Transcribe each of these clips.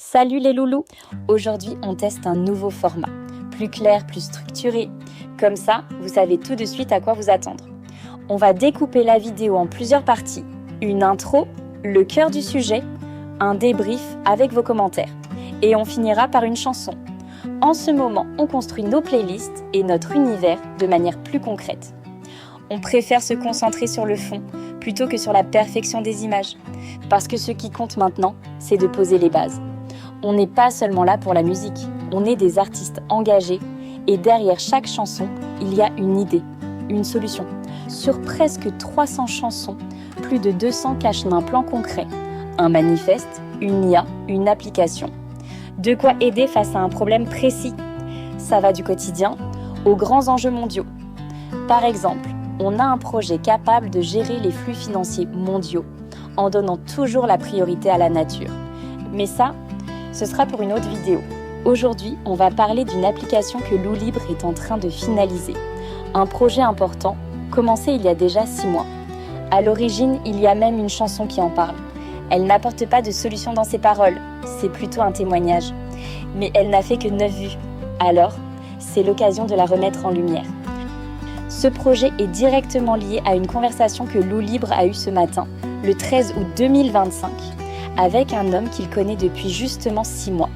Salut les loulous! Aujourd'hui, on teste un nouveau format, plus clair, plus structuré. Comme ça, vous savez tout de suite à quoi vous attendre. On va découper la vidéo en plusieurs parties. Une intro, le cœur du sujet, un débrief avec vos commentaires. Et on finira par une chanson. En ce moment, on construit nos playlists et notre univers de manière plus concrète. On préfère se concentrer sur le fond plutôt que sur la perfection des images. Parce que ce qui compte maintenant, c'est de poser les bases. On n'est pas seulement là pour la musique, on est des artistes engagés et derrière chaque chanson, il y a une idée, une solution. Sur presque 300 chansons, plus de 200 cachent un plan concret, un manifeste, une IA, une application. De quoi aider face à un problème précis. Ça va du quotidien aux grands enjeux mondiaux. Par exemple, on a un projet capable de gérer les flux financiers mondiaux en donnant toujours la priorité à la nature. Mais ça, ce sera pour une autre vidéo. Aujourd'hui, on va parler d'une application que Loup Libre est en train de finaliser. Un projet important, commencé il y a déjà 6 mois. À l'origine, il y a même une chanson qui en parle. Elle n'apporte pas de solution dans ses paroles, c'est plutôt un témoignage. Mais elle n'a fait que 9 vues. Alors, c'est l'occasion de la remettre en lumière. Ce projet est directement lié à une conversation que Loup Libre a eue ce matin, le 13 août 2025, avec un homme qu'il connaît depuis justement 6 mois,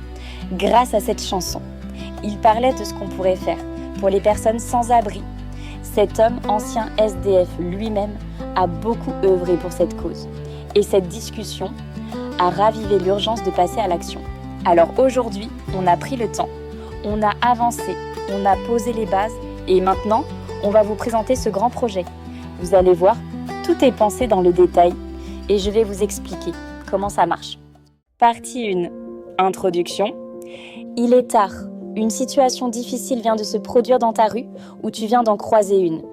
grâce à cette chanson. Il parlait de ce qu'on pourrait faire pour les personnes sans abri. Cet homme, ancien SDF lui-même, a beaucoup œuvré pour cette cause. Et cette discussion a ravivé l'urgence de passer à l'action. Alors aujourd'hui, on a pris le temps, on a avancé, on a posé les bases et maintenant, on va vous présenter ce grand projet. Vous allez voir, tout est pensé dans le détail et je vais vous expliquer comment ça marche. Partie 1. Introduction. Il est tard. Une situation difficile vient de se produire dans ta rue ou tu viens d'en croiser une.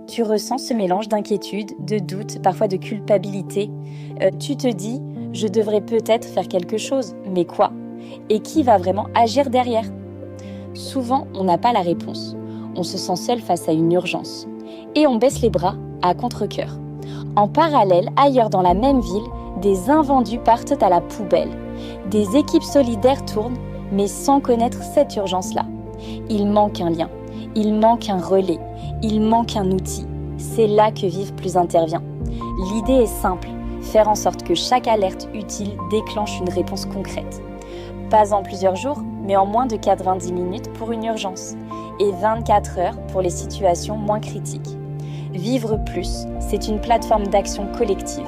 Tu ressens ce mélange d'inquiétude, de doute, parfois de culpabilité. Tu te dis, je devrais peut-être faire quelque chose, mais quoi? Et qui va vraiment agir derrière? Souvent, on n'a pas la réponse. On se sent seul face à une urgence. Et on baisse les bras à contre-cœur. En parallèle, ailleurs dans la même ville, des invendus partent à la poubelle. Des équipes solidaires tournent, mais sans connaître cette urgence-là. Il manque un lien, il manque un relais, il manque un outil. C'est là que Vivre Plus intervient. L'idée est simple, faire en sorte que chaque alerte utile déclenche une réponse concrète. Pas en plusieurs jours, mais en moins de 90 minutes pour une urgence. Et 24 heures pour les situations moins critiques. Vivre Plus, c'est une plateforme d'action collective.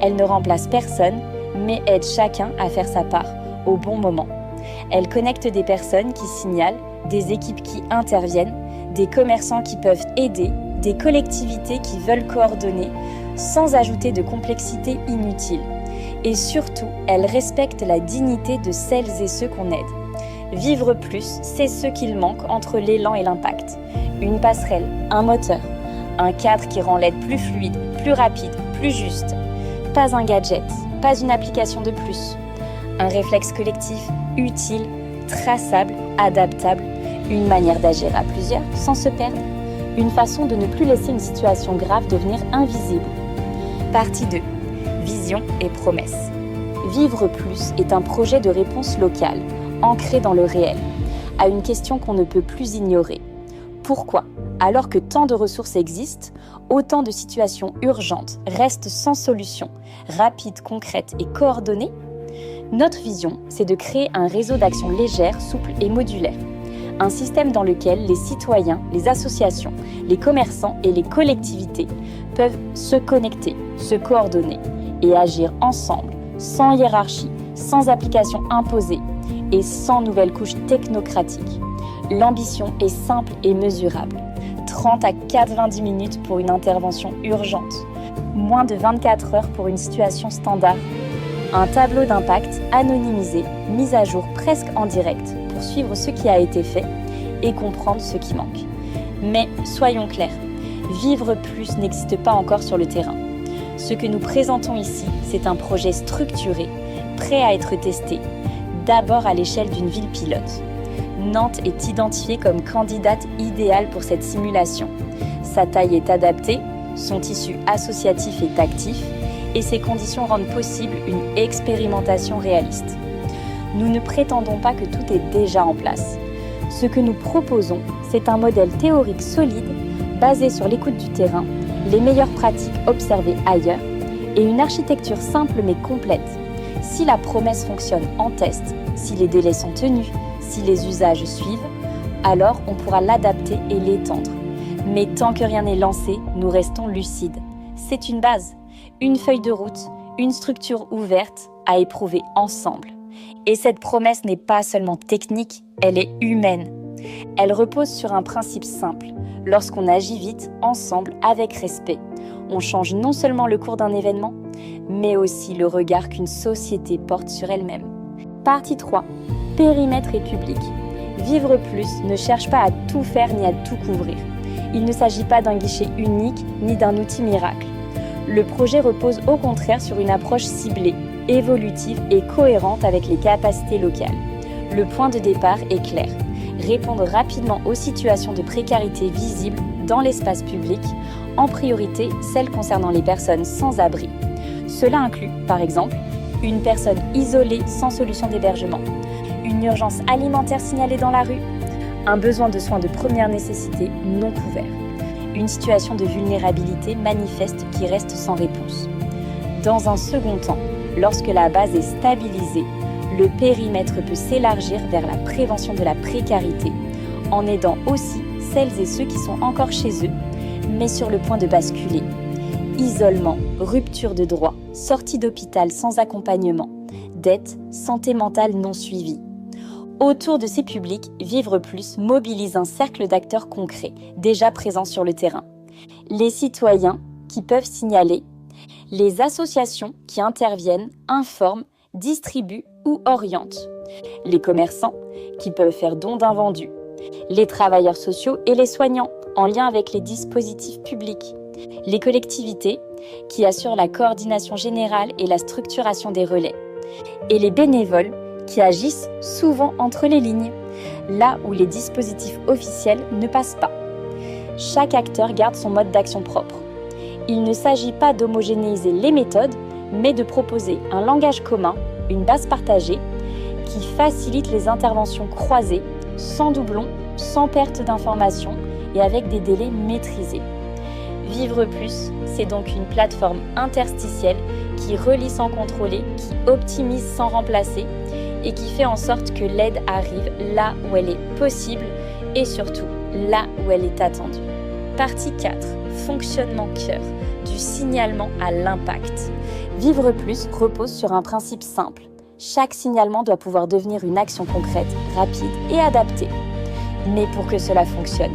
Elle ne remplace personne, mais aide chacun à faire sa part, au bon moment. Elle connecte des personnes qui signalent, des équipes qui interviennent, des commerçants qui peuvent aider, des collectivités qui veulent coordonner, sans ajouter de complexité inutile. Et surtout, elle respecte la dignité de celles et ceux qu'on aide. Vivre Plus, c'est ce qu'il manque entre l'élan et l'impact. Une passerelle, un moteur, un cadre qui rend l'aide plus fluide, plus rapide, plus juste. Pas un gadget, pas une application de plus. Un réflexe collectif utile, traçable, adaptable, une manière d'agir à plusieurs sans se perdre, une façon de ne plus laisser une situation grave devenir invisible. Partie 2. Vision et promesses. Vivre Plus est un projet de réponse locale, ancré dans le réel, à une question qu'on ne peut plus ignorer. Pourquoi, alors que tant de ressources existent, autant de situations urgentes restent sans solution, rapides, concrètes et coordonnées? Notre vision, c'est de créer un réseau d'action légère, souple et modulaire. Un système dans lequel les citoyens, les associations, les commerçants et les collectivités peuvent se connecter, se coordonner et agir ensemble, sans hiérarchie, sans application imposée et sans nouvelles couches technocratiques. L'ambition est simple et mesurable. 30 à 90 minutes pour une intervention urgente. Moins de 24 heures pour une situation standard. Un tableau d'impact anonymisé, mis à jour presque en direct pour suivre ce qui a été fait et comprendre ce qui manque. Mais soyons clairs, Vivre Plus n'existe pas encore sur le terrain. Ce que nous présentons ici, c'est un projet structuré, prêt à être testé, d'abord à l'échelle d'une ville pilote. Nantes est identifiée comme candidate idéale pour cette simulation. Sa taille est adaptée, son tissu associatif est actif et ses conditions rendent possible une expérimentation réaliste. Nous ne prétendons pas que tout est déjà en place. Ce que nous proposons, c'est un modèle théorique solide, basé sur l'écoute du terrain, les meilleures pratiques observées ailleurs et une architecture simple mais complète. Si la promesse fonctionne en test, si les délais sont tenus, si les usages suivent, alors on pourra l'adapter et l'étendre. Mais tant que rien n'est lancé, nous restons lucides. C'est une base, une feuille de route, une structure ouverte à éprouver ensemble. Et cette promesse n'est pas seulement technique, elle est humaine. Elle repose sur un principe simple. Lorsqu'on agit vite, ensemble, avec respect, on change non seulement le cours d'un événement, mais aussi le regard qu'une société porte sur elle-même. Partie 3. Périmètre et public. Vivre Plus ne cherche pas à tout faire ni à tout couvrir. Il ne s'agit pas d'un guichet unique ni d'un outil miracle. Le projet repose au contraire sur une approche ciblée, évolutive et cohérente avec les capacités locales. Le point de départ est clair. Répondre rapidement aux situations de précarité visibles dans l'espace public, en priorité celles concernant les personnes sans abri. Cela inclut, par exemple, une personne isolée sans solution d'hébergement, une urgence alimentaire signalée dans la rue, un besoin de soins de première nécessité non couvert, une situation de vulnérabilité manifeste qui reste sans réponse. Dans un second temps, lorsque la base est stabilisée, le périmètre peut s'élargir vers la prévention de la précarité, en aidant aussi celles et ceux qui sont encore chez eux, mais sur le point de basculer. Isolement, rupture de droits, sortie d'hôpital sans accompagnement, dette, santé mentale non suivie. Autour de ces publics, Vivre Plus mobilise un cercle d'acteurs concrets, déjà présents sur le terrain. Les citoyens qui peuvent signaler, les associations qui interviennent, informent, distribuent ou orientent, les commerçants qui peuvent faire don d'invendus, les travailleurs sociaux et les soignants en lien avec les dispositifs publics, les collectivités qui assurent la coordination générale et la structuration des relais, et les bénévoles qui agissent souvent entre les lignes, là où les dispositifs officiels ne passent pas. Chaque acteur garde son mode d'action propre. Il ne s'agit pas d'homogénéiser les méthodes, mais de proposer un langage commun, une base partagée, qui facilite les interventions croisées, sans doublons, sans perte d'informations et avec des délais maîtrisés. Vivre Plus, c'est donc une plateforme interstitielle qui relie sans contrôler, qui optimise sans remplacer et qui fait en sorte que l'aide arrive là où elle est possible et surtout là où elle est attendue. Partie 4. Fonctionnement cœur, du signalement à l'impact. Vivre Plus repose sur un principe simple. Chaque signalement doit pouvoir devenir une action concrète, rapide et adaptée. Mais pour que cela fonctionne,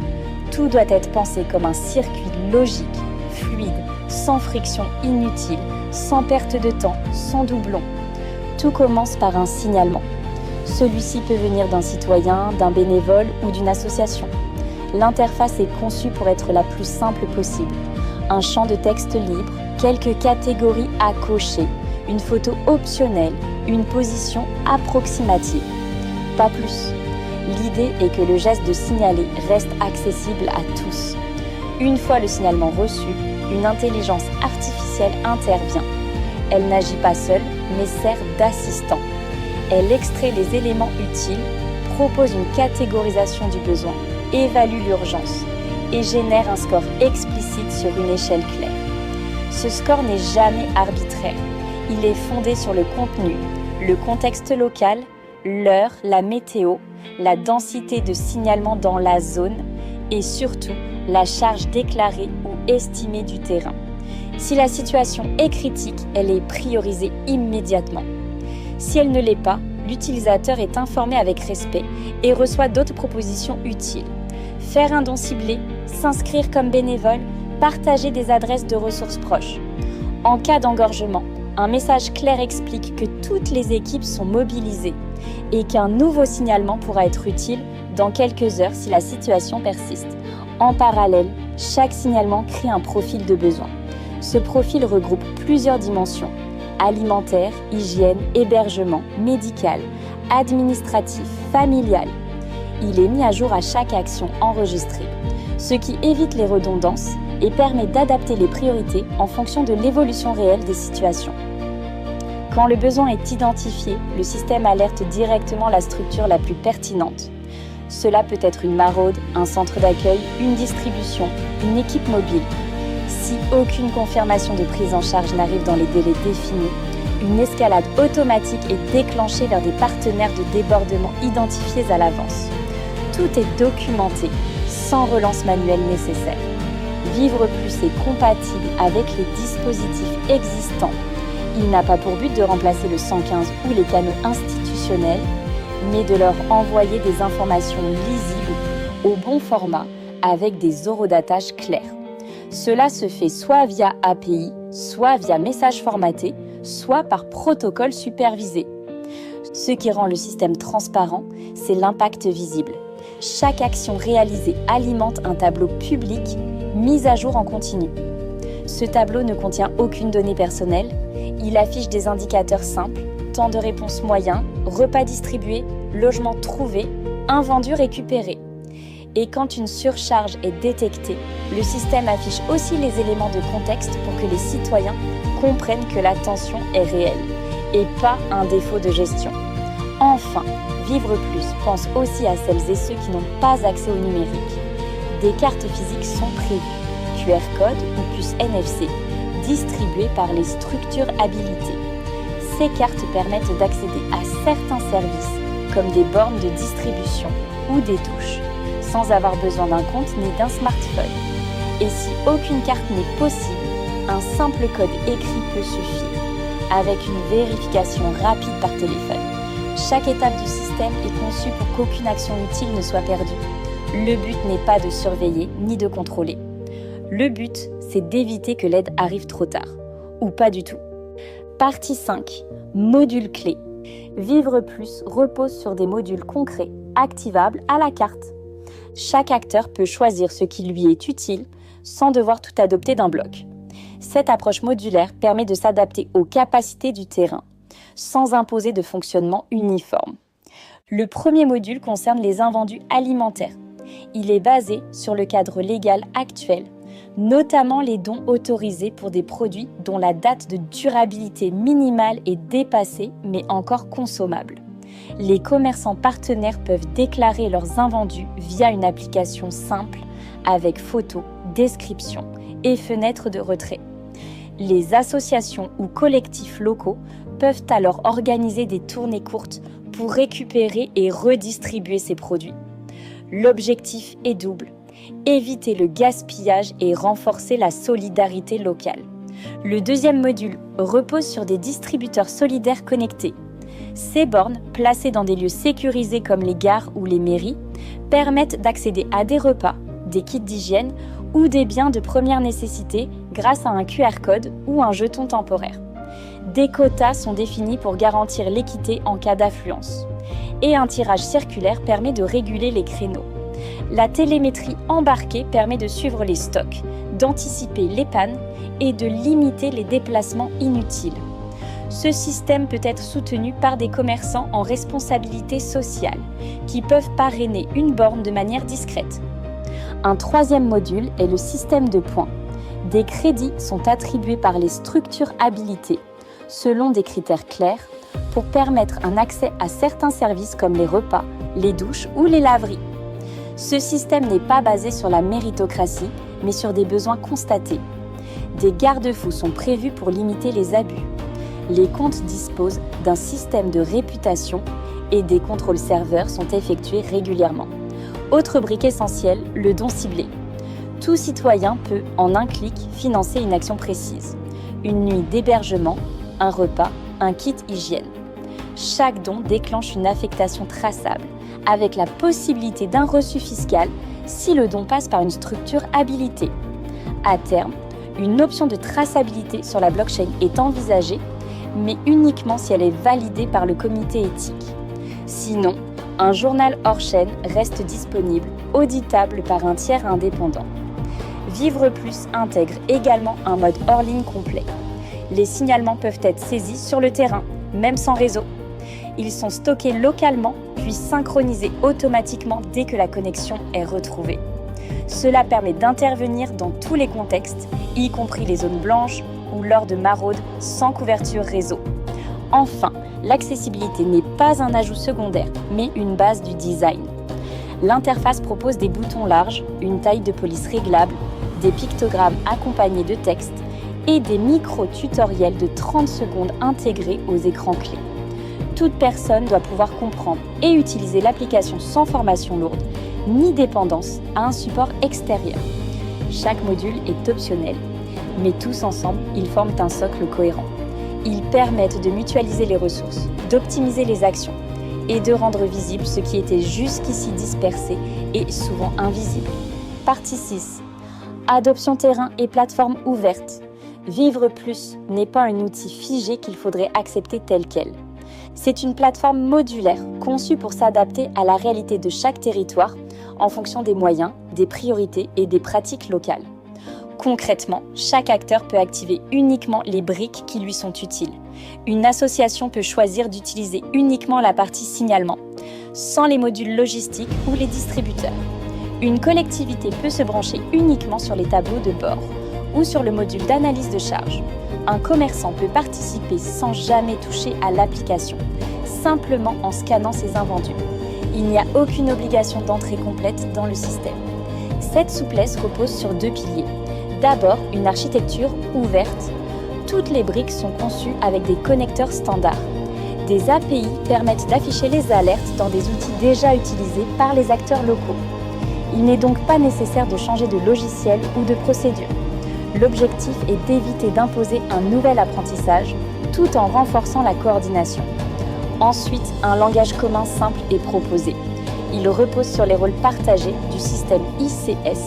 tout doit être pensé comme un circuit logique, fluide, sans friction inutile, sans perte de temps, sans doublon. Tout commence par un signalement. Celui-ci peut venir d'un citoyen, d'un bénévole ou d'une association. L'interface est conçue pour être la plus simple possible. Un champ de texte libre, quelques catégories à cocher, une photo optionnelle, une position approximative. Pas plus. L'idée est que le geste de signaler reste accessible à tous. Une fois le signalement reçu, une intelligence artificielle intervient. Elle n'agit pas seule, mais sert d'assistant. Elle extrait les éléments utiles, propose une catégorisation du besoin, évalue l'urgence et génère un score explicite sur une échelle claire. Ce score n'est jamais arbitraire. Il est fondé sur le contenu, le contexte local, l'heure, la météo, la densité de signalement dans la zone et surtout la charge déclarée ou estimée du terrain. Si la situation est critique, elle est priorisée immédiatement. Si elle ne l'est pas, l'utilisateur est informé avec respect et reçoit d'autres propositions utiles. Faire un don ciblé, s'inscrire comme bénévole, partager des adresses de ressources proches. En cas d'engorgement, un message clair explique que toutes les équipes sont mobilisées et qu'un nouveau signalement pourra être utile dans quelques heures si la situation persiste. En parallèle, chaque signalement crée un profil de besoin. Ce profil regroupe plusieurs dimensions: alimentaire, hygiène, hébergement, médical, administratif, familial. Il est mis à jour à chaque action enregistrée, ce qui évite les redondances et permet d'adapter les priorités en fonction de l'évolution réelle des situations. Quand le besoin est identifié, le système alerte directement la structure la plus pertinente. Cela peut être une maraude, un centre d'accueil, une distribution, une équipe mobile. Si aucune confirmation de prise en charge n'arrive dans les délais définis, une escalade automatique est déclenchée vers des partenaires de débordement identifiés à l'avance. Tout est documenté, sans relance manuelle nécessaire. Vivre Plus est compatible avec les dispositifs existants. Il n'a pas pour but de remplacer le 115 ou les canaux institutionnels, mais de leur envoyer des informations lisibles au bon format avec des horodatage clairs. Cela se fait soit via API, soit via message formaté, soit par protocole supervisé. Ce qui rend le système transparent, c'est l'impact visible. Chaque action réalisée alimente un tableau public mis à jour en continu. Ce tableau ne contient aucune donnée personnelle. Il affiche des indicateurs simples, temps de réponse moyen, repas distribués, logement trouvé, invendu récupéré. Et quand une surcharge est détectée, le système affiche aussi les éléments de contexte pour que les citoyens comprennent que la tension est réelle et pas un défaut de gestion. Enfin, Vivre Plus pense aussi à celles et ceux qui n'ont pas accès au numérique. Des cartes physiques sont prévues, QR code ou puce NFC, distribuées par les structures habilitées. Ces cartes permettent d'accéder à certains services, comme des bornes de distribution ou des touches, sans avoir besoin d'un compte ni d'un smartphone. Et si aucune carte n'est possible, un simple code écrit peut suffire, avec une vérification rapide par téléphone. Chaque étape du système est conçue pour qu'aucune action utile ne soit perdue. Le but n'est pas de surveiller ni de contrôler. Le but, c'est d'éviter que l'aide arrive trop tard, ou pas du tout. Partie 5. Module clé. Vivre Plus repose sur des modules concrets, activables à la carte. Chaque acteur peut choisir ce qui lui est utile sans devoir tout adopter d'un bloc. Cette approche modulaire permet de s'adapter aux capacités du terrain, sans imposer de fonctionnement uniforme. Le premier module concerne les invendus alimentaires. Il est basé sur le cadre légal actuel, notamment les dons autorisés pour des produits dont la date de durabilité minimale est dépassée mais encore consommable. Les commerçants partenaires peuvent déclarer leurs invendus via une application simple avec photo, description et fenêtre de retrait. Les associations ou collectifs locaux peuvent alors organiser des tournées courtes pour récupérer et redistribuer ces produits. L'objectif est double: éviter le gaspillage et renforcer la solidarité locale. Le deuxième module repose sur des distributeurs solidaires connectés. Ces bornes, placées dans des lieux sécurisés comme les gares ou les mairies, permettent d'accéder à des repas, des kits d'hygiène ou des biens de première nécessité grâce à un QR code ou un jeton temporaire. Des quotas sont définis pour garantir l'équité en cas d'affluence. Et un tirage circulaire permet de réguler les créneaux. La télémétrie embarquée permet de suivre les stocks, d'anticiper les pannes et de limiter les déplacements inutiles. Ce système peut être soutenu par des commerçants en responsabilité sociale, qui peuvent parrainer une borne de manière discrète. Un troisième module est le système de points. Des crédits sont attribués par les structures habilitées, selon des critères clairs, pour permettre un accès à certains services comme les repas, les douches ou les laveries. Ce système n'est pas basé sur la méritocratie, mais sur des besoins constatés. Des garde-fous sont prévus pour limiter les abus. Les comptes disposent d'un système de réputation et des contrôles serveurs sont effectués régulièrement. Autre brique essentielle, le don ciblé. Tout citoyen peut, en un clic, financer une action précise. Une nuit d'hébergement, un repas, un kit hygiène. Chaque don déclenche une affectation traçable, avec la possibilité d'un reçu fiscal si le don passe par une structure habilitée. À terme, une option de traçabilité sur la blockchain est envisagée, mais uniquement si elle est validée par le comité éthique. Sinon, un journal hors chaîne reste disponible, auditable par un tiers indépendant. Vivre Plus intègre également un mode hors ligne complet. Les signalements peuvent être saisis sur le terrain, même sans réseau. Ils sont stockés localement, puis synchronisés automatiquement dès que la connexion est retrouvée. Cela permet d'intervenir dans tous les contextes, y compris les zones blanches ou lors de maraudes sans couverture réseau. Enfin, l'accessibilité n'est pas un ajout secondaire, mais une base du design. L'interface propose des boutons larges, une taille de police réglable, des pictogrammes accompagnés de textes et des micro-tutoriels de 30 secondes intégrés aux écrans clés. Toute personne doit pouvoir comprendre et utiliser l'application sans formation lourde, ni dépendance à un support extérieur. Chaque module est optionnel, mais tous ensemble, ils forment un socle cohérent. Ils permettent de mutualiser les ressources, d'optimiser les actions et de rendre visible ce qui était jusqu'ici dispersé et souvent invisible. Partie 6. Adoption terrain et plateforme ouverte. Vivre Plus n'est pas un outil figé qu'il faudrait accepter tel quel. C'est une plateforme modulaire conçue pour s'adapter à la réalité de chaque territoire en fonction des moyens, des priorités et des pratiques locales. Concrètement, chaque acteur peut activer uniquement les briques qui lui sont utiles. Une association peut choisir d'utiliser uniquement la partie signalement, sans les modules logistiques ou les distributeurs. Une collectivité peut se brancher uniquement sur les tableaux de bord ou sur le module d'analyse de charge. Un commerçant peut participer sans jamais toucher à l'application, simplement en scannant ses invendus. Il n'y a aucune obligation d'entrée complète dans le système. Cette souplesse repose sur 2 piliers. D'abord, une architecture ouverte. Toutes les briques sont conçues avec des connecteurs standards. Des API permettent d'afficher les alertes dans des outils déjà utilisés par les acteurs locaux. Il n'est donc pas nécessaire de changer de logiciel ou de procédure. L'objectif est d'éviter d'imposer un nouvel apprentissage tout en renforçant la coordination. Ensuite, un langage commun simple est proposé. Il repose sur les rôles partagés du système ICS,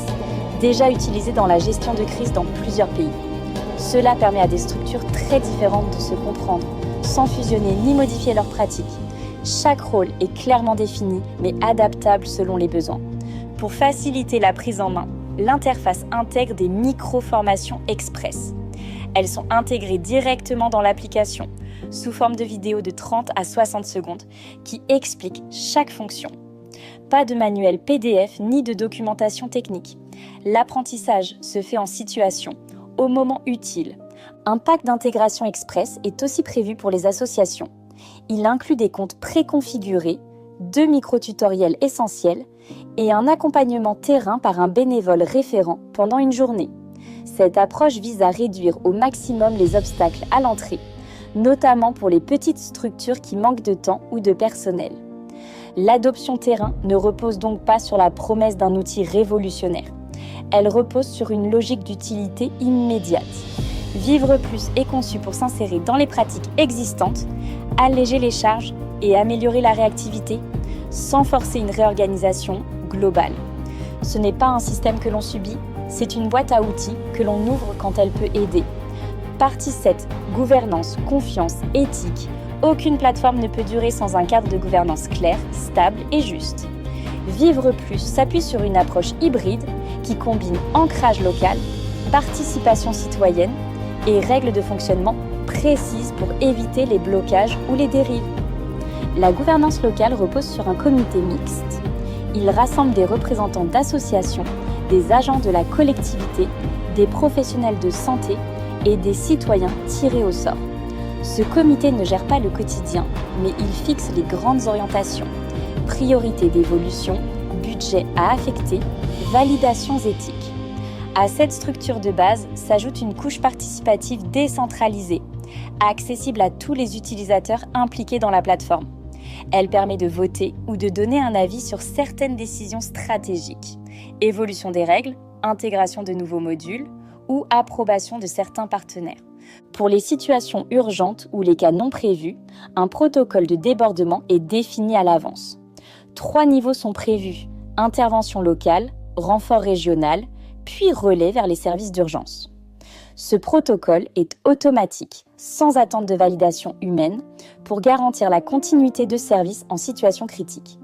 déjà utilisé dans la gestion de crise dans plusieurs pays. Cela permet à des structures très différentes de se comprendre, sans fusionner ni modifier leurs pratiques. Chaque rôle est clairement défini, mais adaptable selon les besoins. Pour faciliter la prise en main, l'interface intègre des micro-formations express. Elles sont intégrées directement dans l'application, sous forme de vidéos de 30 à 60 secondes, qui expliquent chaque fonction. Pas de manuel PDF ni de documentation technique. L'apprentissage se fait en situation, au moment utile. Un pack d'intégration express est aussi prévu pour les associations. Il inclut des comptes préconfigurés, 2 micro-tutoriels essentiels et un accompagnement terrain par un bénévole référent pendant une journée. Cette approche vise à réduire au maximum les obstacles à l'entrée, notamment pour les petites structures qui manquent de temps ou de personnel. L'adoption terrain ne repose donc pas sur la promesse d'un outil révolutionnaire. Elle repose sur une logique d'utilité immédiate. Vivre Plus est conçu pour s'insérer dans les pratiques existantes, alléger les charges et améliorer la réactivité, sans forcer une réorganisation globale. Ce n'est pas un système que l'on subit, c'est une boîte à outils que l'on ouvre quand elle peut aider. Partie 7. Gouvernance, confiance, éthique. Aucune plateforme ne peut durer sans un cadre de gouvernance clair, stable et juste. Vivre Plus s'appuie sur une approche hybride qui combine ancrage local, participation citoyenne et règles de fonctionnement précises pour éviter les blocages ou les dérives. La gouvernance locale repose sur un comité mixte. Il rassemble des représentants d'associations, des agents de la collectivité, des professionnels de santé et des citoyens tirés au sort. Ce comité ne gère pas le quotidien, mais il fixe les grandes orientations, priorités d'évolution, budget à affecter, validations éthiques. À cette structure de base s'ajoute une couche participative décentralisée, accessible à tous les utilisateurs impliqués dans la plateforme. Elle permet de voter ou de donner un avis sur certaines décisions stratégiques, évolution des règles, intégration de nouveaux modules ou approbation de certains partenaires. Pour les situations urgentes ou les cas non prévus, un protocole de débordement est défini à l'avance. 3 niveaux sont prévus: intervention locale, renfort régional, puis relais vers les services d'urgence. Ce protocole est automatique, sans attente de validation humaine, pour garantir la continuité de service en situation critique.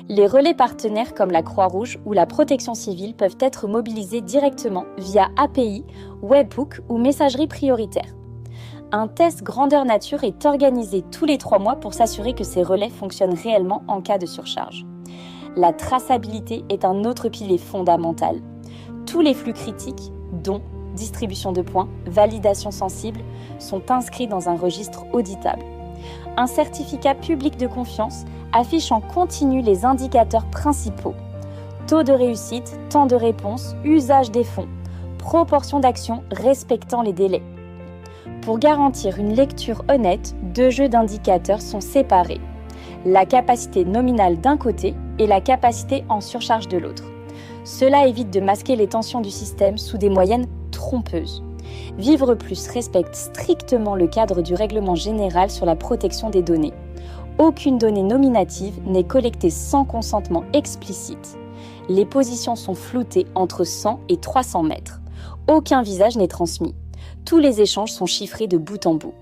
Les relais partenaires comme la Croix-Rouge ou la Protection civile peuvent être mobilisés directement via API, webhook ou messagerie prioritaire. Un test grandeur nature est organisé tous les 3 mois pour s'assurer que ces relais fonctionnent réellement en cas de surcharge. La traçabilité est un autre pilier fondamental. Tous les flux critiques, dont distribution de points, validation sensible, sont inscrits dans un registre auditable. Un certificat public de confiance affiche en continu les indicateurs principaux. Taux de réussite, temps de réponse, usage des fonds, proportion d'actions respectant les délais. Pour garantir une lecture honnête, 2 jeux d'indicateurs sont séparés. La capacité nominale d'un côté et la capacité en surcharge de l'autre. Cela évite de masquer les tensions du système sous des moyennes trompeuses. Vivre Plus respecte strictement le cadre du règlement général sur la protection des données. Aucune donnée nominative n'est collectée sans consentement explicite. Les positions sont floutées entre 100 et 300 mètres. Aucun visage n'est transmis. Tous les échanges sont chiffrés de bout en bout.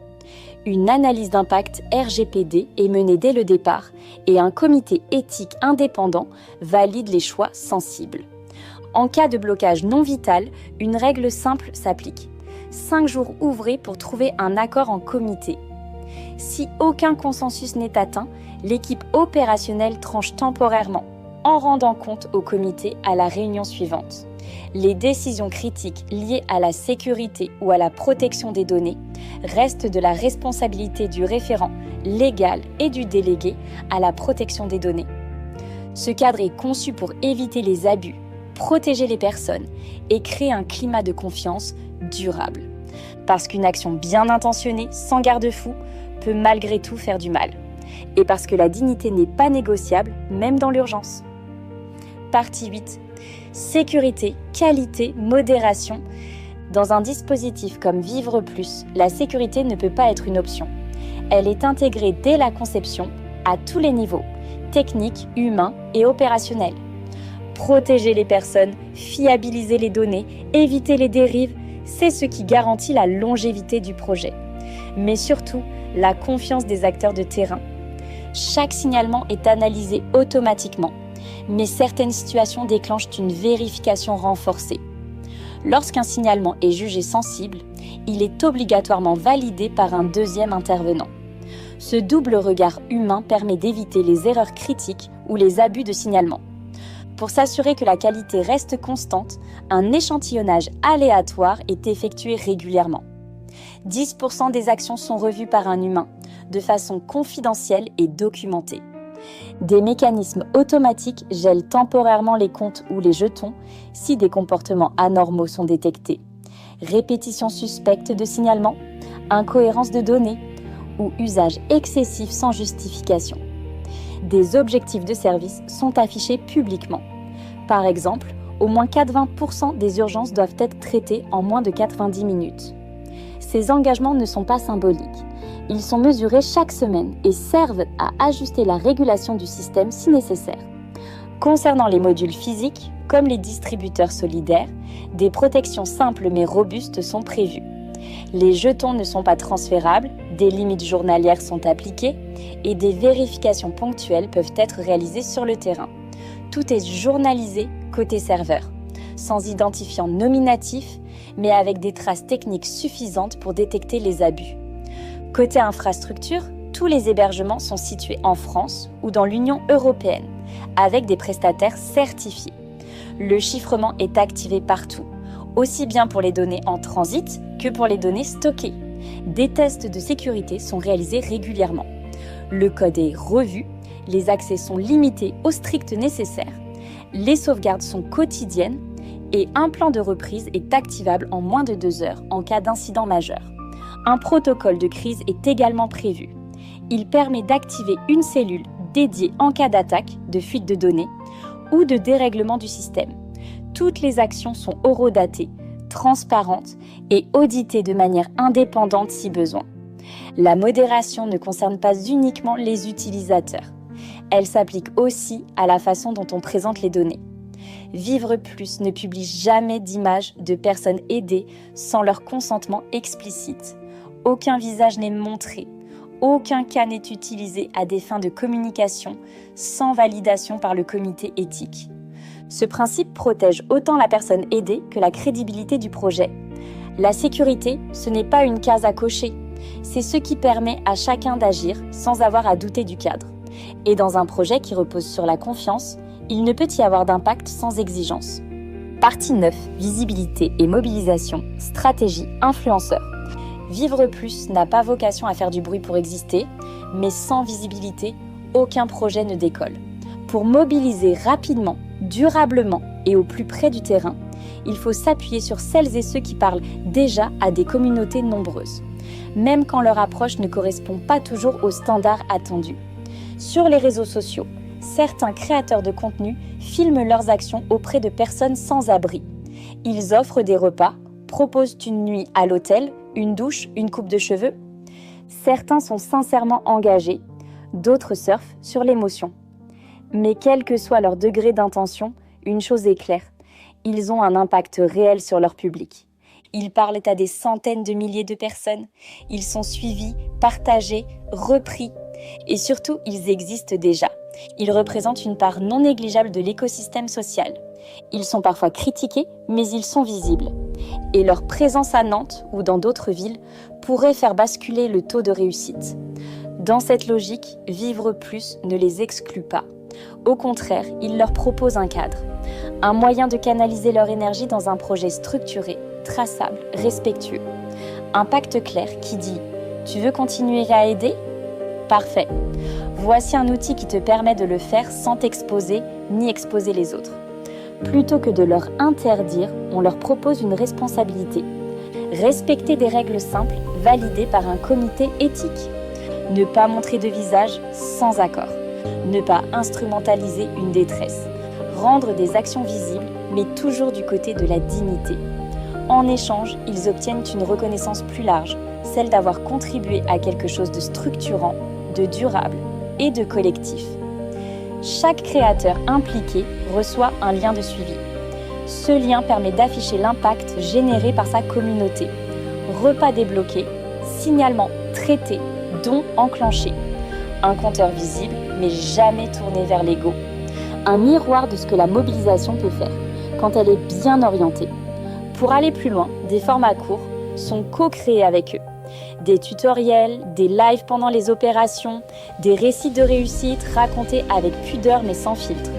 Une analyse d'impact RGPD est menée dès le départ et un comité éthique indépendant valide les choix sensibles. En cas de blocage non vital, une règle simple s'applique. 5 jours ouvrés pour trouver un accord en comité. Si aucun consensus n'est atteint, l'équipe opérationnelle tranche temporairement, en rendant compte au comité à la réunion suivante. Les décisions critiques liées à la sécurité ou à la protection des données restent de la responsabilité du référent légal et du délégué à la protection des données. Ce cadre est conçu pour éviter les abus, protéger les personnes et créer un climat de confiance durable. Parce qu'une action bien intentionnée, sans garde-fou, peut malgré tout faire du mal. Et parce que la dignité n'est pas négociable, même dans l'urgence. Partie 8. Sécurité, qualité, modération. Dans un dispositif comme Vivre Plus, la sécurité ne peut pas être une option. Elle est intégrée dès la conception, à tous les niveaux, techniques, humains et opérationnels. Protéger les personnes, fiabiliser les données, éviter les dérives, c'est ce qui garantit la longévité du projet. Mais surtout, la confiance des acteurs de terrain. Chaque signalement est analysé automatiquement, mais certaines situations déclenchent une vérification renforcée. Lorsqu'un signalement est jugé sensible, il est obligatoirement validé par un deuxième intervenant. Ce double regard humain permet d'éviter les erreurs critiques ou les abus de signalement. Pour s'assurer que la qualité reste constante, un échantillonnage aléatoire est effectué régulièrement. 10% des actions sont revues par un humain, de façon confidentielle et documentée. Des mécanismes automatiques gèlent temporairement les comptes ou les jetons si des comportements anormaux sont détectés. Répétition suspecte de signalement, incohérence de données ou usage excessif sans justification. Des objectifs de service sont affichés publiquement. Par exemple, au moins 80% des urgences doivent être traitées en moins de 90 minutes. Ces engagements ne sont pas symboliques. Ils sont mesurés chaque semaine et servent à ajuster la régulation du système si nécessaire. Concernant les modules physiques, comme les distributeurs solidaires, des protections simples mais robustes sont prévues. Les jetons ne sont pas transférables, des limites journalières sont appliquées et des vérifications ponctuelles peuvent être réalisées sur le terrain. Tout est journalisé côté serveur, sans identifiant nominatif, mais avec des traces techniques suffisantes pour détecter les abus. Côté infrastructure, tous les hébergements sont situés en France ou dans l'Union européenne, avec des prestataires certifiés. Le chiffrement est activé partout, aussi bien pour les données en transit que pour les données stockées. Des tests de sécurité sont réalisés régulièrement. Le code est revu, les accès sont limités au strict nécessaire, les sauvegardes sont quotidiennes et un plan de reprise est activable en moins de 2 heures en cas d'incident majeur. Un protocole de crise est également prévu. Il permet d'activer une cellule dédiée en cas d'attaque, de fuite de données ou de dérèglement du système. Toutes les actions sont horodatées, transparentes et auditées de manière indépendante si besoin. La modération ne concerne pas uniquement les utilisateurs. Elle s'applique aussi à la façon dont on présente les données. Vivre Plus ne publie jamais d'images de personnes aidées sans leur consentement explicite. Aucun visage n'est montré, aucun cas n'est utilisé à des fins de communication sans validation par le comité éthique. Ce principe protège autant la personne aidée que la crédibilité du projet. La sécurité, ce n'est pas une case à cocher, c'est ce qui permet à chacun d'agir sans avoir à douter du cadre. Et dans un projet qui repose sur la confiance, il ne peut y avoir d'impact sans exigence. Partie 9. Visibilité et mobilisation, stratégie influenceur. Vivre Plus n'a pas vocation à faire du bruit pour exister, mais sans visibilité, aucun projet ne décolle. Pour mobiliser rapidement, durablement et au plus près du terrain, il faut s'appuyer sur celles et ceux qui parlent déjà à des communautés nombreuses, même quand leur approche ne correspond pas toujours aux standards attendus. Sur les réseaux sociaux, certains créateurs de contenu filment leurs actions auprès de personnes sans abri. Ils offrent des repas, proposent une nuit à l'hôtel, une douche, une coupe de cheveux. Certains sont sincèrement engagés, d'autres surfent sur l'émotion. Mais quel que soit leur degré d'intention, une chose est claire, ils ont un impact réel sur leur public. Ils parlent à des centaines de milliers de personnes, ils sont suivis, partagés, repris et surtout, ils existent déjà. Ils représentent une part non négligeable de l'écosystème social. Ils sont parfois critiqués, mais ils sont visibles. Et leur présence à Nantes ou dans d'autres villes pourrait faire basculer le taux de réussite. Dans cette logique, Vivre Plus ne les exclut pas. Au contraire, il leur propose un cadre, un moyen de canaliser leur énergie dans un projet structuré, traçable, respectueux. Un pacte clair qui dit « Tu veux continuer à aider ? Parfait. Voici un outil qui te permet de le faire sans t'exposer ni exposer les autres. » Plutôt que de leur interdire, on leur propose une responsabilité. Respecter des règles simples validées par un comité éthique. Ne pas montrer de visage sans accord. Ne pas instrumentaliser une détresse. Rendre des actions visibles, mais toujours du côté de la dignité. En échange, ils obtiennent une reconnaissance plus large, celle d'avoir contribué à quelque chose de structurant, de durable et de collectif. Chaque créateur impliqué reçoit un lien de suivi. Ce lien permet d'afficher l'impact généré par sa communauté. Repas débloqué, signalement traité, dons enclenchés. Un compteur visible, mais jamais tourné vers l'ego. Un miroir de ce que la mobilisation peut faire, quand elle est bien orientée. Pour aller plus loin, des formats courts sont co-créés avec eux. Des tutoriels, des lives pendant les opérations, des récits de réussite racontés avec pudeur mais sans filtre.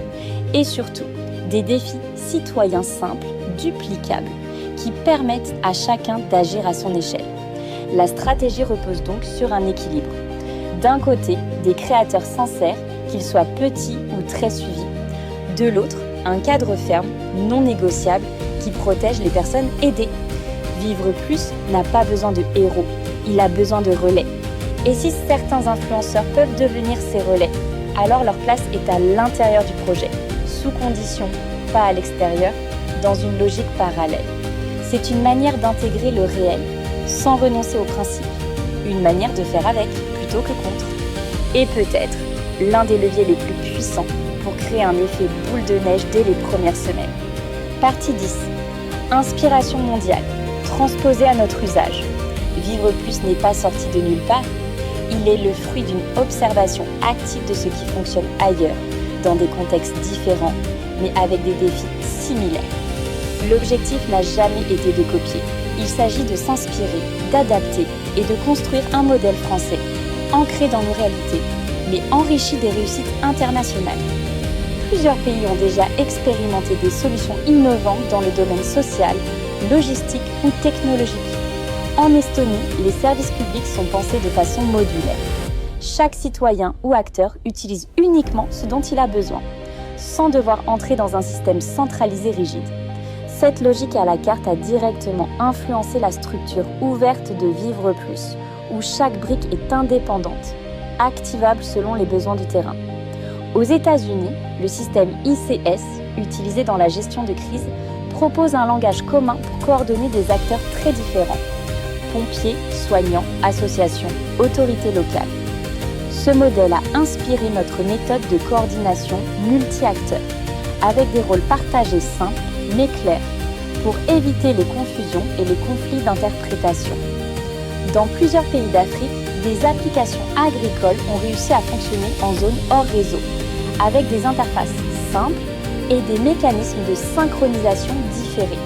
Et surtout, des défis citoyens simples, duplicables, qui permettent à chacun d'agir à son échelle. La stratégie repose donc sur un équilibre. D'un côté, des créateurs sincères, qu'ils soient petits ou très suivis. De l'autre, un cadre ferme, non négociable, qui protège les personnes aidées. Vivre Plus n'a pas besoin de héros, il a besoin de relais. Et si certains influenceurs peuvent devenir ces relais, alors leur place est à l'intérieur du projet, sous condition, pas à l'extérieur, dans une logique parallèle. C'est une manière d'intégrer le réel, sans renoncer aux principes. Une manière de faire avec, plutôt que contre. Et peut-être l'un des leviers les plus puissants pour créer un effet boule de neige dès les premières semaines. Partie 10. Inspiration mondiale, transposée à notre usage. Vivre Plus n'est pas sorti de nulle part. Il est le fruit d'une observation active de ce qui fonctionne ailleurs, dans des contextes différents, mais avec des défis similaires. L'objectif n'a jamais été de copier. Il s'agit de s'inspirer, d'adapter et de construire un modèle français, ancré dans nos réalités, mais enrichi des réussites internationales. Plusieurs pays ont déjà expérimenté des solutions innovantes dans le domaine social, logistique ou technologique. En Estonie, les services publics sont pensés de façon modulaire. Chaque citoyen ou acteur utilise uniquement ce dont il a besoin, sans devoir entrer dans un système centralisé rigide. Cette logique à la carte a directement influencé la structure ouverte de Vivre Plus, où chaque brique est indépendante, activable selon les besoins du terrain. Aux États-Unis, le système ICS, utilisé dans la gestion de crise, propose un langage commun pour coordonner des acteurs très différents. Pompiers, soignants, associations, autorités locales. Ce modèle a inspiré notre méthode de coordination multi-acteurs, avec des rôles partagés simples mais clairs, pour éviter les confusions et les conflits d'interprétation. Dans plusieurs pays d'Afrique, des applications agricoles ont réussi à fonctionner en zone hors réseau, avec des interfaces simples et des mécanismes de synchronisation différés.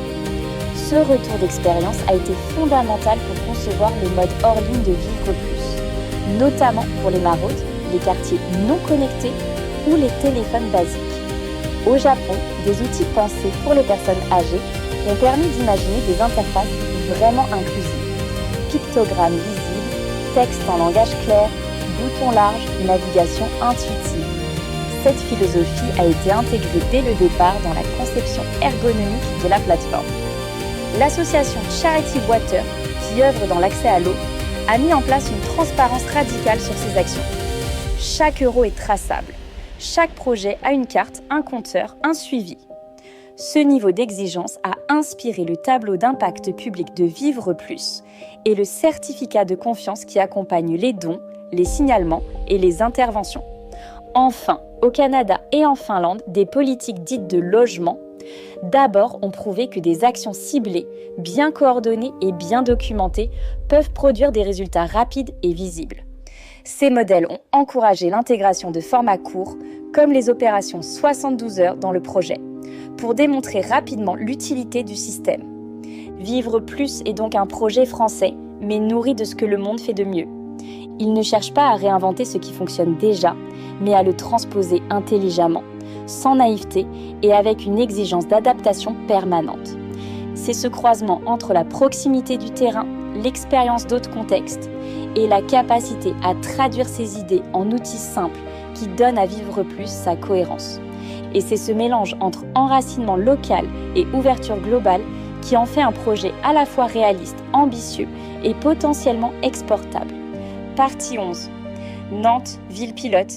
Ce retour d'expérience a été fondamental pour concevoir le mode hors ligne de Vivre Plus, notamment pour les maraudes, les quartiers non connectés ou les téléphones basiques. Au Japon, des outils pensés pour les personnes âgées ont permis d'imaginer des interfaces vraiment inclusives. pictogrammes lisibles, texte en langage clair, boutons larges, navigation intuitive. Cette philosophie a été intégrée dès le départ dans la conception ergonomique de la plateforme. L'association Charity Water, qui œuvre dans l'accès à l'eau, a mis en place une transparence radicale sur ses actions. Chaque euro est traçable. Chaque projet a une carte, un compteur, un suivi. Ce niveau d'exigence a inspiré le tableau d'impact public de Vivre Plus et le certificat de confiance qui accompagne les dons, les signalements et les interventions. Enfin, au Canada et en Finlande, des politiques dites de logement, d'abord ont prouvé que des actions ciblées, bien coordonnées et bien documentées peuvent produire des résultats rapides et visibles. Ces modèles ont encouragé l'intégration de formats courts, comme les opérations 72 heures dans le projet, pour démontrer rapidement l'utilité du système. Vivre Plus est donc un projet français, mais nourri de ce que le monde fait de mieux. Il ne cherche pas à réinventer ce qui fonctionne déjà, mais à le transposer intelligemment, sans naïveté et avec une exigence d'adaptation permanente. C'est ce croisement entre la proximité du terrain, l'expérience d'autres contextes et la capacité à traduire ses idées en outils simples qui donne à Vivre Plus sa cohérence. Et c'est ce mélange entre enracinement local et ouverture globale qui en fait un projet à la fois réaliste, ambitieux et potentiellement exportable. Partie 11. Nantes, ville pilote.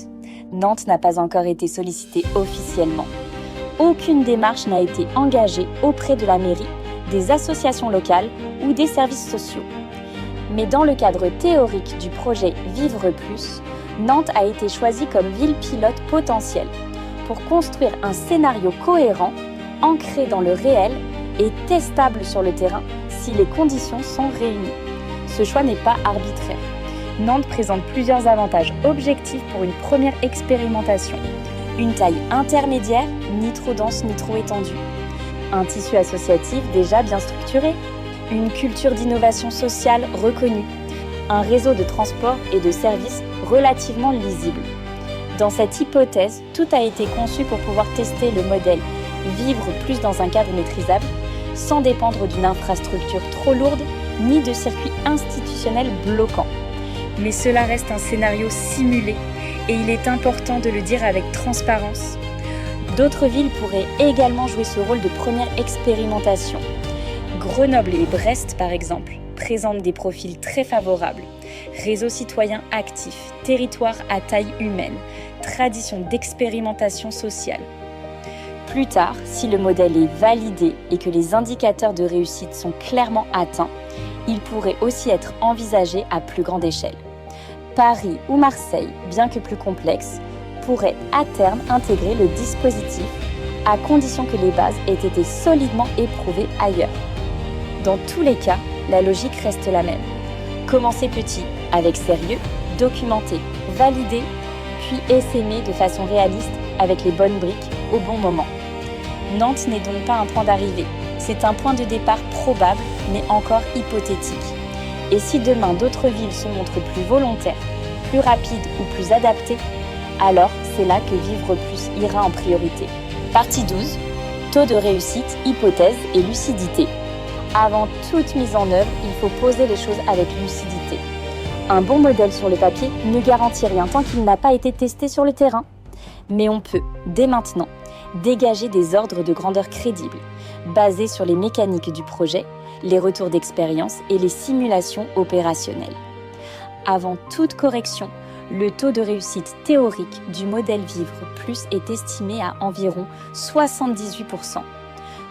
Nantes n'a pas encore été sollicitée officiellement. Aucune démarche n'a été engagée auprès de la mairie, des associations locales ou des services sociaux. Mais dans le cadre théorique du projet Vivre Plus, Nantes a été choisie comme ville pilote potentielle pour construire un scénario cohérent, ancré dans le réel et testable sur le terrain si les conditions sont réunies. Ce choix n'est pas arbitraire. Nantes présente plusieurs avantages objectifs pour une première expérimentation. Une taille intermédiaire, ni trop dense ni trop étendue. Un tissu associatif déjà bien structuré. Une culture d'innovation sociale reconnue. Un réseau de transport et de services relativement lisible. Dans cette hypothèse, tout a été conçu pour pouvoir tester le modèle Vivre Plus dans un cadre maîtrisable, sans dépendre d'une infrastructure trop lourde ni de circuits institutionnels bloquants. Mais cela reste un scénario simulé et il est important de le dire avec transparence. D'autres villes pourraient également jouer ce rôle de première expérimentation. Grenoble et Brest, par exemple, présentent des profils très favorables. Réseau citoyen actif, territoire à taille humaine, tradition d'expérimentation sociale. Plus tard, si le modèle est validé et que les indicateurs de réussite sont clairement atteints, il pourrait aussi être envisagé à plus grande échelle. Paris ou Marseille, bien que plus complexe, pourraient à terme intégrer le dispositif à condition que les bases aient été solidement éprouvées ailleurs. Dans tous les cas, la logique reste la même. Commencer petit, avec sérieux, documenter, valider, puis essaimer de façon réaliste avec les bonnes briques au bon moment. Nantes n'est donc pas un point d'arrivée, c'est un point de départ probable, mais encore hypothétique. Et si demain d'autres villes se montrent plus volontaires, plus rapides ou plus adaptées, alors c'est là que Vivre Plus ira en priorité. Partie 12. Taux de réussite, hypothèse et lucidité. Avant toute mise en œuvre, il faut poser les choses avec lucidité. Un bon modèle sur le papier ne garantit rien tant qu'il n'a pas été testé sur le terrain. Mais on peut, dès maintenant, dégager des ordres de grandeur crédibles, basés sur les mécaniques du projet, les retours d'expérience et les simulations opérationnelles. Avant toute correction, le taux de réussite théorique du modèle Vivre Plus est estimé à environ 78%.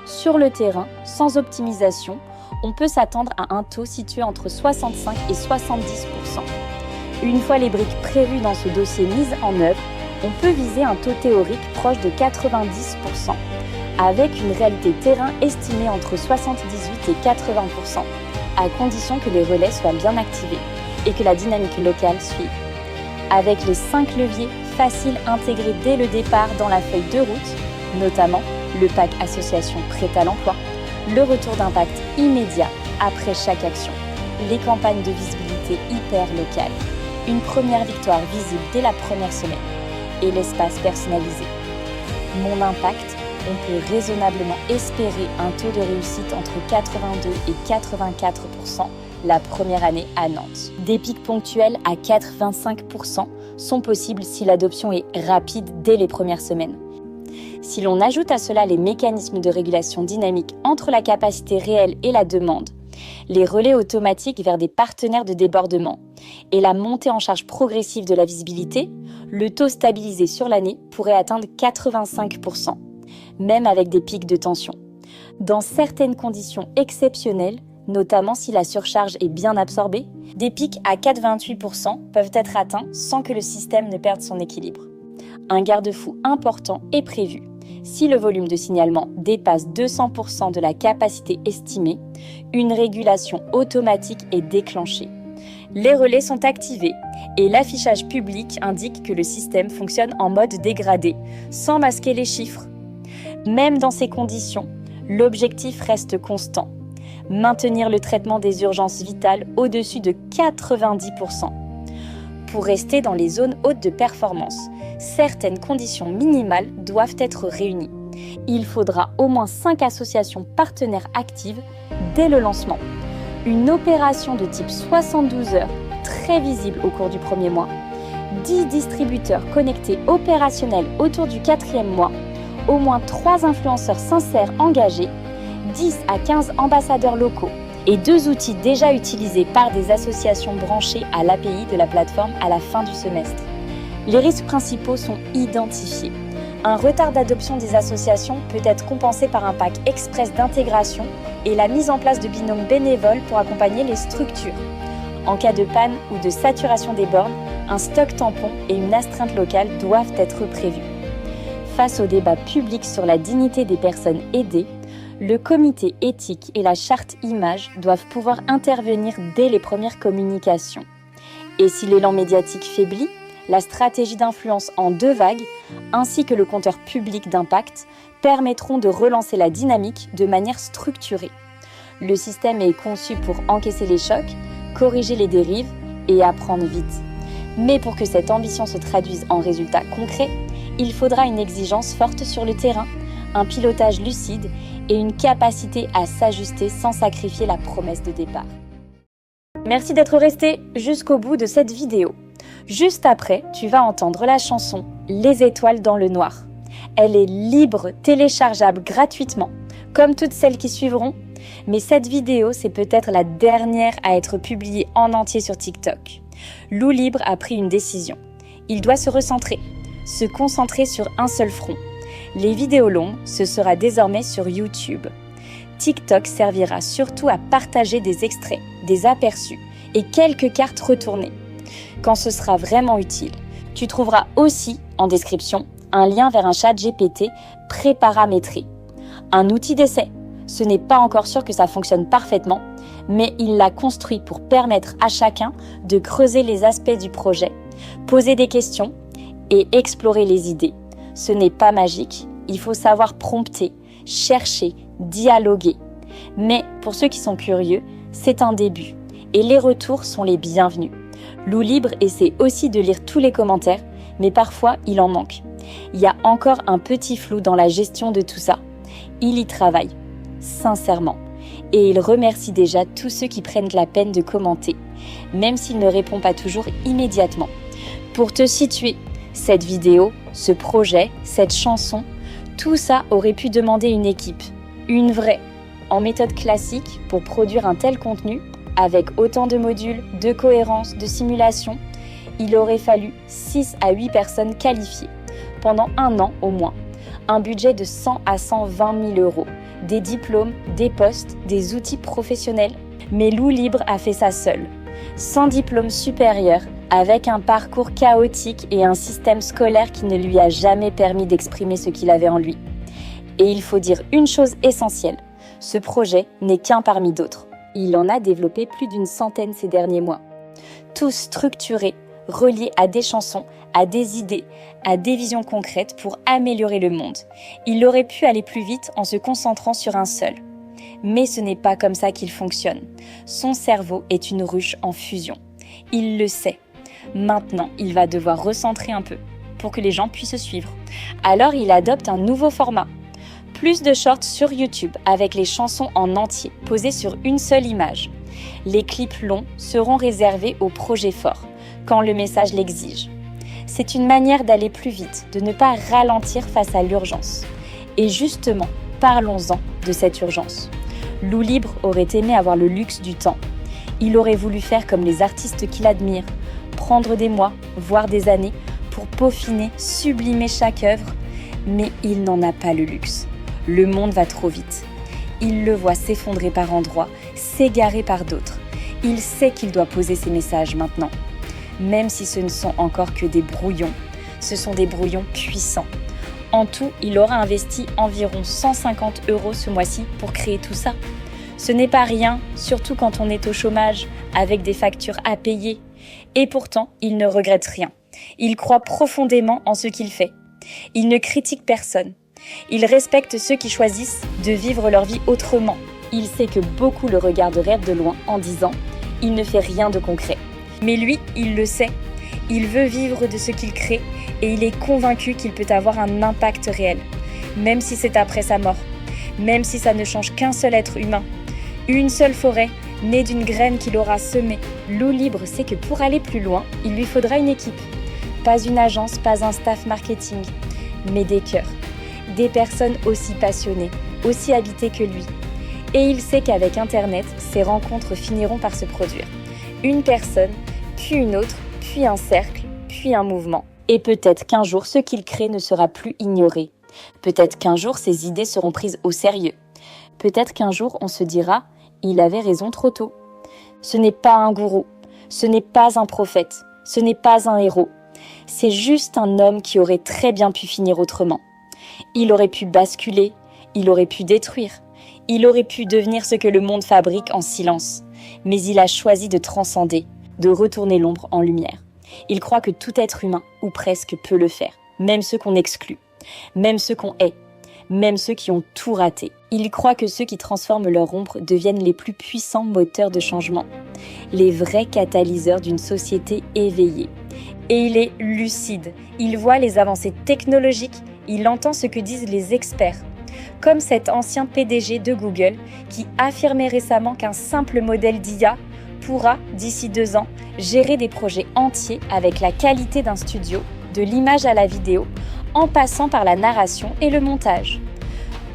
Sur le terrain, sans optimisation, on peut s'attendre à un taux situé entre 65 et 70%. Une fois les briques prévues dans ce dossier mises en œuvre, on peut viser un taux théorique proche de 90%, avec une réalité terrain estimée entre 78 et 80%, à condition que les relais soient bien activés et que la dynamique locale suive. Avec les 5 leviers faciles intégrés dès le départ dans la feuille de route, notamment le pack association prêt à l'emploi, le retour d'impact immédiat après chaque action, les campagnes de visibilité hyper locales, une première victoire visible dès la première semaine et l'espace personnalisé. Mon impact, on peut raisonnablement espérer un taux de réussite entre 82 et 84% la première année à Nantes. Des pics ponctuels à 85% sont possibles si l'adoption est rapide dès les premières semaines. Si l'on ajoute à cela les mécanismes de régulation dynamique entre la capacité réelle et la demande, les relais automatiques vers des partenaires de débordement et la montée en charge progressive de la visibilité, le taux stabilisé sur l'année pourrait atteindre 85%, même avec des pics de tension. Dans certaines conditions exceptionnelles, notamment si la surcharge est bien absorbée, des pics à 4,28% peuvent être atteints sans que le système ne perde son équilibre. Un garde-fou important est prévu. Si le volume de signalement dépasse 200% de la capacité estimée, une régulation automatique est déclenchée. Les relais sont activés et l'affichage public indique que le système fonctionne en mode dégradé, sans masquer les chiffres. Même dans ces conditions, l'objectif reste constant. Maintenir le traitement des urgences vitales au-dessus de 90%. Pour rester dans les zones hautes de performance, certaines conditions minimales doivent être réunies. Il faudra au moins 5 associations partenaires actives dès le lancement. Une opération de type 72 heures, très visible au cours du premier mois. 10 distributeurs connectés opérationnels autour du 4e mois. Au moins 3 influenceurs sincères engagés. 10 à 15 ambassadeurs locaux et 2 outils déjà utilisés par des associations branchées à l'API de la plateforme à la fin du semestre. Les risques principaux sont identifiés. Un retard d'adoption des associations peut être compensé par un pack express d'intégration et la mise en place de binômes bénévoles pour accompagner les structures. En cas de panne ou de saturation des bornes, un stock tampon et une astreinte locale doivent être prévus. Face au débat public sur la dignité des personnes aidées, le comité éthique et la charte image doivent pouvoir intervenir dès les premières communications. Et si l'élan médiatique faiblit, la stratégie d'influence en 2 vagues, ainsi que le compteur public d'impact, permettront de relancer la dynamique de manière structurée. Le système est conçu pour encaisser les chocs, corriger les dérives et apprendre vite. Mais pour que cette ambition se traduise en résultats concrets, il faudra une exigence forte sur le terrain, un pilotage lucide et une capacité à s'ajuster sans sacrifier la promesse de départ. Merci d'être resté jusqu'au bout de cette vidéo. Juste après, tu vas entendre la chanson « Les étoiles dans le noir ». Elle est libre, téléchargeable gratuitement, comme toutes celles qui suivront. Mais cette vidéo, c'est peut-être la dernière à être publiée en entier sur TikTok. Lou Libre a pris une décision. Il doit se recentrer, se concentrer sur un seul front. Les vidéos longues, ce sera désormais sur YouTube. TikTok servira surtout à partager des extraits, des aperçus et quelques cartes retournées. Quand ce sera vraiment utile, tu trouveras aussi en description un lien vers un chat GPT préparamétré. Un outil d'essai. Ce n'est pas encore sûr que ça fonctionne parfaitement, mais il l'a construit pour permettre à chacun de creuser les aspects du projet, poser des questions et explorer les idées. Ce n'est pas magique, il faut savoir prompter, chercher, dialoguer. Mais pour ceux qui sont curieux, c'est un début et les retours sont les bienvenus. Lou Libre essaie aussi de lire tous les commentaires, mais parfois il en manque. Il y a encore un petit flou dans la gestion de tout ça. Il y travaille, sincèrement. Et il remercie déjà tous ceux qui prennent la peine de commenter, même s'il ne répond pas toujours immédiatement. Pour te situer, cette vidéo, ce projet, cette chanson, tout ça aurait pu demander une équipe, une vraie, en méthode classique pour produire un tel contenu, avec autant de modules, de cohérence, de simulation, il aurait fallu 6 à 8 personnes qualifiées, pendant 1 an au moins, un budget de 100 à 120 000 euros, des diplômes, des postes, des outils professionnels. Mais Lou Libre a fait ça seul, sans diplôme supérieur, avec un parcours chaotique et un système scolaire qui ne lui a jamais permis d'exprimer ce qu'il avait en lui. Et il faut dire une chose essentielle, ce projet n'est qu'un parmi d'autres. Il en a développé plus d'1 centaine ces derniers mois. Tous structurés, reliés à des chansons, à des idées, à des visions concrètes pour améliorer le monde. Il aurait pu aller plus vite en se concentrant sur un seul. Mais ce n'est pas comme ça qu'il fonctionne. Son cerveau est une ruche en fusion. Il le sait. Maintenant, il va devoir recentrer un peu pour que les gens puissent suivre. Alors, il adopte un nouveau format. Plus de shorts sur YouTube avec les chansons en entier, posées sur une seule image. Les clips longs seront réservés aux projets forts, quand le message l'exige. C'est une manière d'aller plus vite, de ne pas ralentir face à l'urgence. Et justement, parlons-en de cette urgence. Lou Libre aurait aimé avoir le luxe du temps. Il aurait voulu faire comme les artistes qu'il admire, prendre des mois, voire des années, pour peaufiner, sublimer chaque œuvre. Mais il n'en a pas le luxe. Le monde va trop vite. Il le voit s'effondrer par endroits, s'égarer par d'autres. Il sait qu'il doit poser ses messages maintenant. Même si ce ne sont encore que des brouillons, ce sont des brouillons puissants. En tout, il aura investi environ 150 € ce mois-ci pour créer tout ça. Ce n'est pas rien, surtout quand on est au chômage, avec des factures à payer. Et pourtant, il ne regrette rien. Il croit profondément en ce qu'il fait. Il ne critique personne. Il respecte ceux qui choisissent de vivre leur vie autrement. Il sait que beaucoup le regarderaient de loin en disant « il ne fait rien de concret ». Mais lui, il le sait. Il veut vivre de ce qu'il crée et il est convaincu qu'il peut avoir un impact réel, même si c'est après sa mort, même si ça ne change qu'un seul être humain. Une seule forêt, née d'une graine qu'il aura semée. Lou Libre sait que pour aller plus loin, il lui faudra une équipe. Pas une agence, pas un staff marketing, mais des cœurs. Des personnes aussi passionnées, aussi habitées que lui. Et il sait qu'avec Internet, ces rencontres finiront par se produire. Une personne, puis une autre, puis un cercle, puis un mouvement. Et peut-être qu'un jour, ce qu'il crée ne sera plus ignoré. Peut-être qu'un jour, ses idées seront prises au sérieux. Peut-être qu'un jour, on se dira « il avait raison trop tôt ». Ce n'est pas un gourou, ce n'est pas un prophète, ce n'est pas un héros. C'est juste un homme qui aurait très bien pu finir autrement. Il aurait pu basculer, il aurait pu détruire, il aurait pu devenir ce que le monde fabrique en silence. Mais il a choisi de transcender, de retourner l'ombre en lumière. Il croit que tout être humain, ou presque, peut le faire, même ceux qu'on exclut, même ceux qu'on hait, même ceux qui ont tout raté. Il croit que ceux qui transforment leur ombre deviennent les plus puissants moteurs de changement, les vrais catalyseurs d'une société éveillée. Et il est lucide, il voit les avancées technologiques, il entend ce que disent les experts. Comme cet ancien PDG de Google qui affirmait récemment qu'un simple modèle d'IA pourra, d'ici 2 ans, gérer des projets entiers avec la qualité d'un studio, de l'image à la vidéo, en passant par la narration et le montage.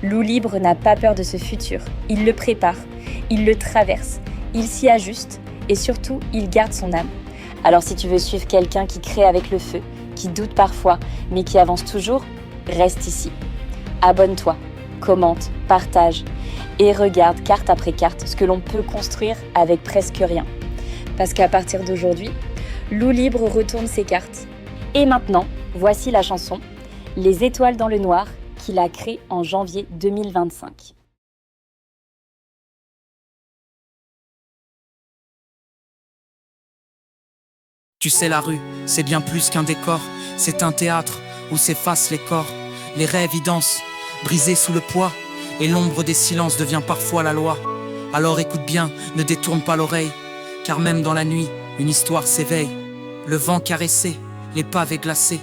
Lou Libre n'a pas peur de ce futur. Il le prépare, il le traverse, il s'y ajuste et surtout, il garde son âme. Alors si tu veux suivre quelqu'un qui crée avec le feu, qui doute parfois, mais qui avance toujours, reste ici. Abonne-toi, commente, partage et regarde carte après carte ce que l'on peut construire avec presque rien. Parce qu'à partir d'aujourd'hui, Lou Libre retourne ses cartes. Et maintenant, voici la chanson « Les étoiles dans le noir » qu'il a créée en janvier 2025. Tu sais, la rue, c'est bien plus qu'un décor. C'est un théâtre où s'effacent les corps. Les rêves y dansent, brisés sous le poids. Et l'ombre des silences devient parfois la loi. Alors écoute bien, ne détourne pas l'oreille. Car même dans la nuit, une histoire s'éveille. Le vent caressé, les pavés glacés.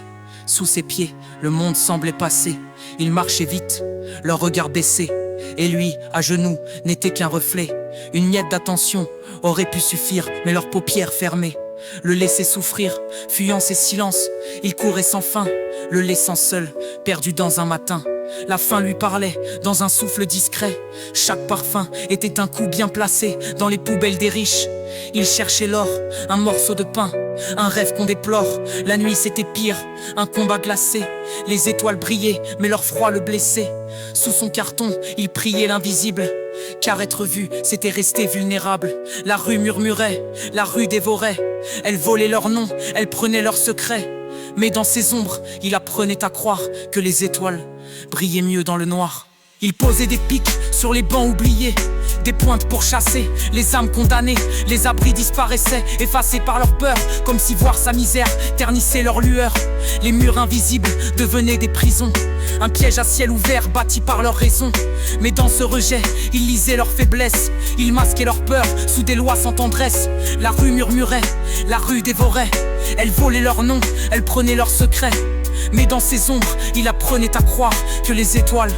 Sous ses pieds, le monde semblait passer. Ils marchaient vite, leur regard baissé. Et lui, à genoux, n'était qu'un reflet. Une miette d'attention aurait pu suffire, mais leurs paupières fermées le laissaient souffrir, fuyant ses silences. Il courait sans fin, le laissant seul, perdu dans un matin. La faim lui parlait, dans un souffle discret. Chaque parfum était un coup bien placé dans les poubelles des riches. Il cherchait l'or, un morceau de pain, un rêve qu'on déplore. La nuit c'était pire, un combat glacé. Les étoiles brillaient, mais leur froid le blessait. Sous son carton, il priait l'invisible. Car être vu, c'était rester vulnérable. La rue murmurait, la rue dévorait. Elle volait leurs noms, elle prenait leurs secrets. Mais dans ses ombres, il apprenait à croire que les étoiles brillaient mieux dans le noir. Il posait des pics sur les bancs oubliés, des pointes pour chasser les âmes condamnées. Les abris disparaissaient, effacés par leur peur, comme si voir sa misère ternissait leur lueur. Les murs invisibles devenaient des prisons, un piège à ciel ouvert bâti par leur raison. Mais dans ce rejet, ils lisaient leur faiblesse, ils masquaient leur peur sous des lois sans tendresse. La rue murmurait, la rue dévorait. Elle volait leurs noms, elle prenait leurs secrets. Mais dans ces ombres, il apprenait à croire que les étoiles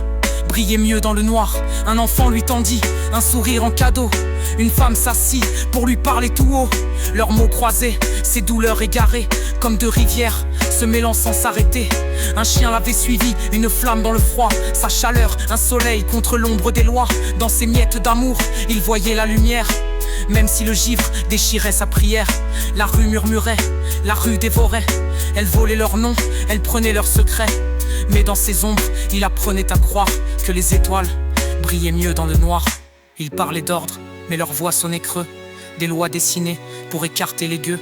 brillaient mieux dans le noir. Un enfant lui tendit un sourire en cadeau. Une femme s'assit pour lui parler tout haut. Leurs mots croisés, ses douleurs égarées, comme deux rivières se mêlant sans s'arrêter. Un chien l'avait suivi, une flamme dans le froid, sa chaleur, un soleil contre l'ombre des lois. Dans ses miettes d'amour, il voyait la lumière. Même si le givre déchirait sa prière, la rue murmurait, la rue dévorait. Elle volait leurs noms, elle prenait leurs secrets. Mais dans ses ombres, il apprenait à croire que les étoiles brillaient mieux dans le noir. Ils parlaient d'ordre, mais leur voix sonnait creux. Des lois dessinées pour écarter les gueux.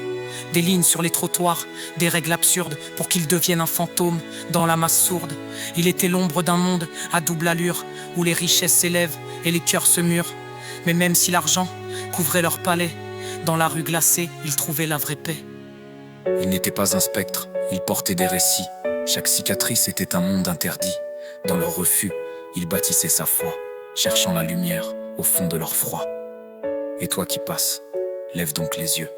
Des lignes sur les trottoirs, des règles absurdes pour qu'ils deviennent un fantôme dans la masse sourde. Il était l'ombre d'un monde à double allure, où les richesses s'élèvent et les cœurs se murent. Mais même si l'argent couvrait leur palais, dans la rue glacée, ils trouvaient la vraie paix. Il n'était pas un spectre, il portait des récits. Chaque cicatrice était un monde interdit. Dans leur refus, il bâtissait sa foi, cherchant la lumière au fond de leur froid. Et toi qui passes, lève donc les yeux.